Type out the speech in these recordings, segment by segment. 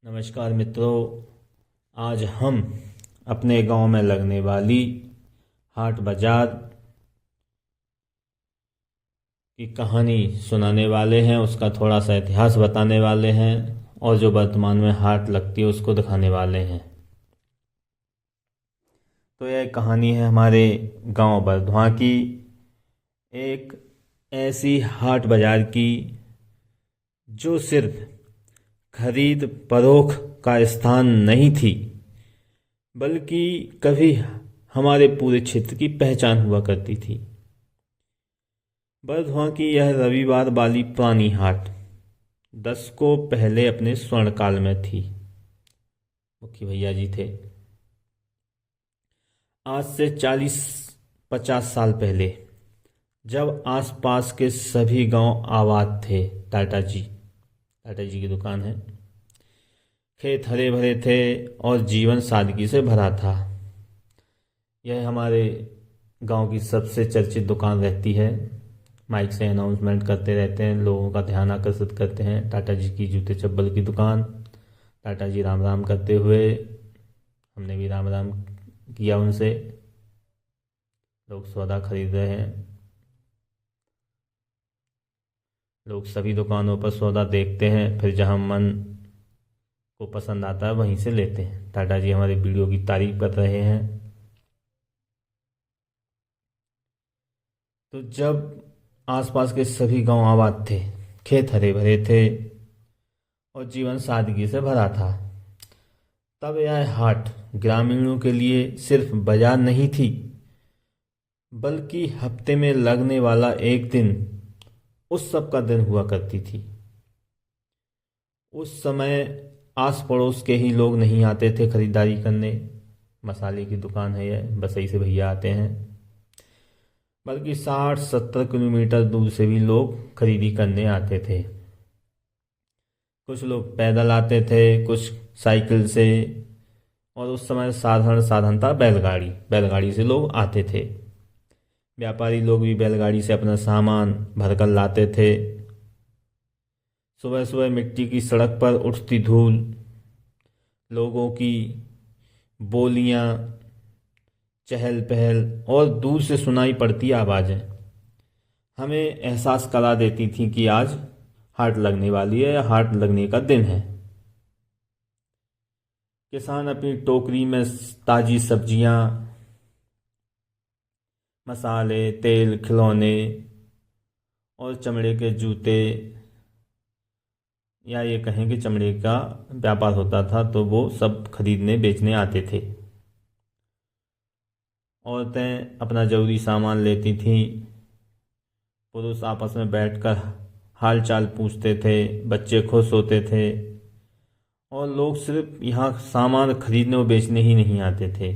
नमस्कार मित्रों, आज हम अपने गांव में लगने वाली हाट बाजार की कहानी सुनाने वाले हैं। उसका थोड़ा सा इतिहास बताने वाले हैं और जो वर्तमान में हाट लगती है उसको दिखाने वाले हैं। तो यह कहानी है हमारे गांव बरधुआ की, एक ऐसी हाट बाजार की जो सिर्फ खरीद फरोख्त का स्थान नहीं थी, बल्कि कभी हमारे पूरे क्षेत्र की पहचान हुआ करती थी। बरधुआ की यह रविवार वाली पुरानी हाट दशकों पहले अपने स्वर्ण काल में थी। मुखी भैया जी थे। आज से 40-50 साल पहले, जब आसपास के सभी गांव आबाद थे, टाटा जी की दुकान है, खेत हरे भरे थे और जीवन सादगी से भरा था। यह हमारे गांव की सबसे चर्चित दुकान रहती है। माइक से अनाउंसमेंट करते रहते हैं, लोगों का ध्यान आकर्षित करते हैं। टाटा जी की जूते चप्पल की दुकान। टाटा जी राम राम करते हुए हमने भी राम राम किया उनसे। लोग सौदा खरीद रहे हैं। लोग सभी दुकानों पर सौदा देखते हैं, फिर जहां मन को पसंद आता है वहीं से लेते हैं। टाटा जी हमारी वीडियो की तारीफ कर रहे हैं। तो जब आसपास के सभी गांव आबाद थे, खेत हरे भरे थे और जीवन सादगी से भरा था, तब यह हाट ग्रामीणों के लिए सिर्फ बाजार नहीं थी, बल्कि हफ्ते में लगने वाला एक दिन उत्सव का दिन हुआ करती थी। उस समय आस पड़ोस के ही लोग नहीं आते थे खरीदारी करने। मसाले की दुकान है यह, बसई से भैया आते हैं, बल्कि 60-70 किलोमीटर दूर से भी लोग खरीदी करने आते थे। कुछ लोग पैदल आते थे, कुछ साइकिल से, और उस समय साधारण साधन था बैलगाड़ी से लोग आते थे। व्यापारी लोग भी बैलगाड़ी से अपना सामान भरकर लाते थे। सुबह सुबह मिट्टी की सड़क पर उठती धूल, लोगों की बोलियां, चहल पहल और दूर से सुनाई पड़ती आवाज़ें हमें एहसास करा देती थी कि आज हाट लगने वाली है या हाट लगने का दिन है। किसान अपनी टोकरी में ताजी सब्जियां, मसाले, तेल, खिलौने और चमड़े के जूते, या ये कहें कि चमड़े का व्यापार होता था, तो वो सब खरीदने बेचने आते थे। औरतें अपना ज़रूरी सामान लेती थीं। पुरुष आपस में बैठकर हाल चाल पूछते थे। बच्चे खुश होते थे। और लोग सिर्फ यहाँ सामान खरीदने और बेचने ही नहीं आते थे,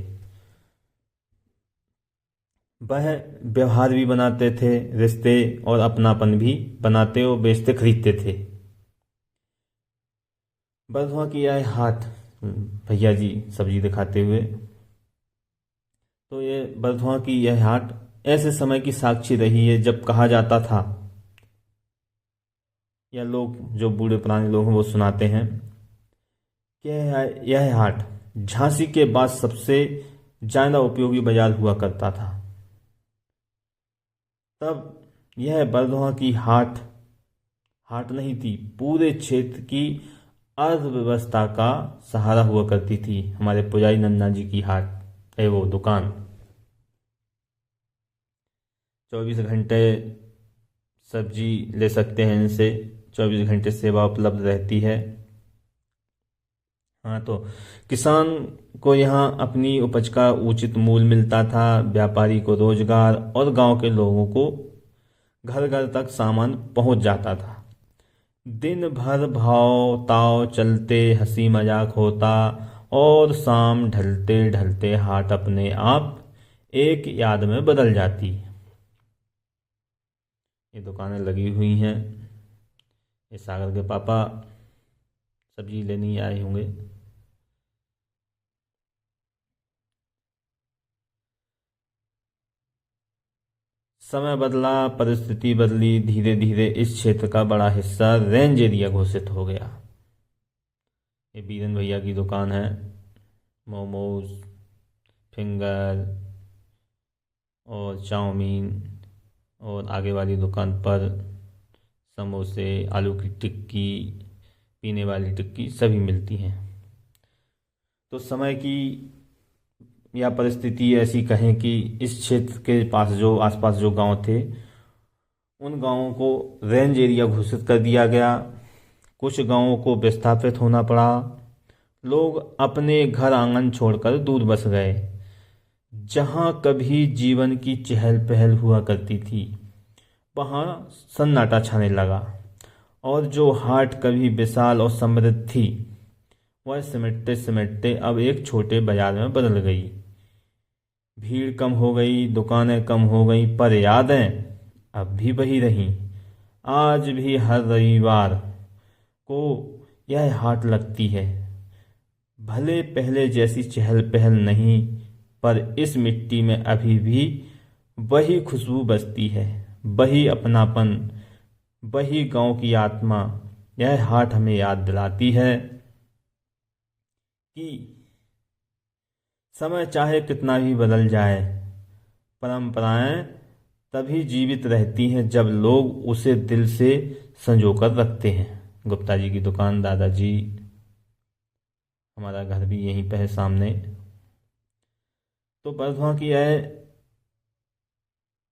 वह व्यवहार भी बनाते थे, रिश्ते और अपनापन भी बनाते और बेचते खरीदते थे। बरधुआ की यह हाट, भैया जी सब्जी दिखाते हुए, तो ये बरधुआ की यह हाट ऐसे समय की साक्षी रही है जब कहा जाता था, या लोग जो बूढ़े पुराने लोग हैं वो सुनाते हैं कि यह हाट झांसी के बाद सबसे ज़्यादा उपयोगी बाजार हुआ करता था। तब यह बरधुआ की हाट नहीं थी, पूरे क्षेत्र की अर्थव्यवस्था का सहारा हुआ करती थी। हमारे पुजारी नन्ना जी की हाट है वो दुकान। 24 घंटे सब्जी ले सकते हैं इनसे, 24 घंटे सेवा उपलब्ध रहती है। हाँ, तो किसान को यहाँ अपनी उपज का उचित मूल्य मिलता था, व्यापारी को रोजगार और गांव के लोगों को घर घर तक सामान पहुंच जाता था। दिन भर भाव ताव चलते, हंसी मजाक होता और शाम ढलते ढलते हाट अपने आप एक याद में बदल जाती। ये दुकानें लगी हुई हैं। ये सागर के पापा सब्जी लेने आए होंगे। समय बदला, परिस्थिति बदली, धीरे धीरे इस क्षेत्र का बड़ा हिस्सा रेंज एरिया घोषित हो गया। ये बीरन भैया की दुकान है। मोमोज, फिंगर और चाउमीन, और आगे वाली दुकान पर समोसे, आलू की टिक्की, पीने वाली टिक्की सभी मिलती हैं। तो समय की या परिस्थिति ऐसी कहें कि इस क्षेत्र के पास जो आसपास जो गांव थे, उन गांवों को रेंज एरिया घोषित कर दिया गया। कुछ गांवों को विस्थापित होना पड़ा। लोग अपने घर आंगन छोड़कर दूर बस गए। जहां कभी जीवन की चहल पहल हुआ करती थी, वहां सन्नाटा छाने लगा, और जो हाट कभी विशाल और समृद्ध थी, वह सिमटते सिमटते अब एक छोटे बाजार में बदल गई। भीड़ कम हो गई, दुकानें कम हो गई, पर यादें अब भी वही रहीं। आज भी हर रविवार को यह हाट लगती है। भले पहले जैसी चहल पहल नहीं, पर इस मिट्टी में अभी भी वही खुशबू बसती है, वही अपनापन, वही गांव की आत्मा। यह हाट हमें याद दिलाती है कि समय चाहे कितना भी बदल जाए, परंपराएं तभी जीवित रहती हैं जब लोग उसे दिल से संजोकर रखते हैं। गुप्ता जी की दुकान, दादाजी, हमारा घर भी यहीं पे है सामने। तो बरधुआ की है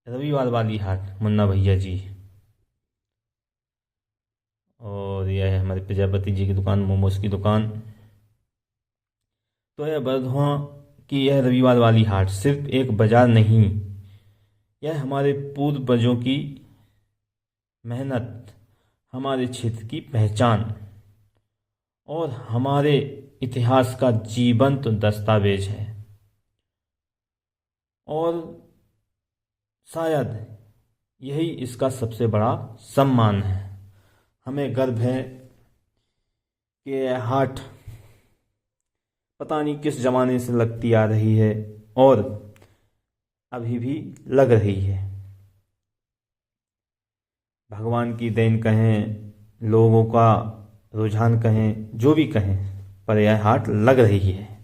रविवार वाली हाट, मुन्ना भैया जी। और यह है हमारे प्रजापति जी की दुकान, मोमोज की दुकान। तो यह बरधुआ की यह रविवार वाली हाट सिर्फ एक बाजार नहीं, यह हमारे पूर्वजों की मेहनत, हमारे क्षेत्र की पहचान और हमारे इतिहास का जीवंत दस्तावेज है। और शायद यही इसका सबसे बड़ा सम्मान है। हमें गर्व है कि यह हाट पता नहीं किस ज़माने से लगती आ रही है और अभी भी लग रही है। भगवान की देन कहें, लोगों का रुझान कहें, जो भी कहें, पर यह हाट लग रही है।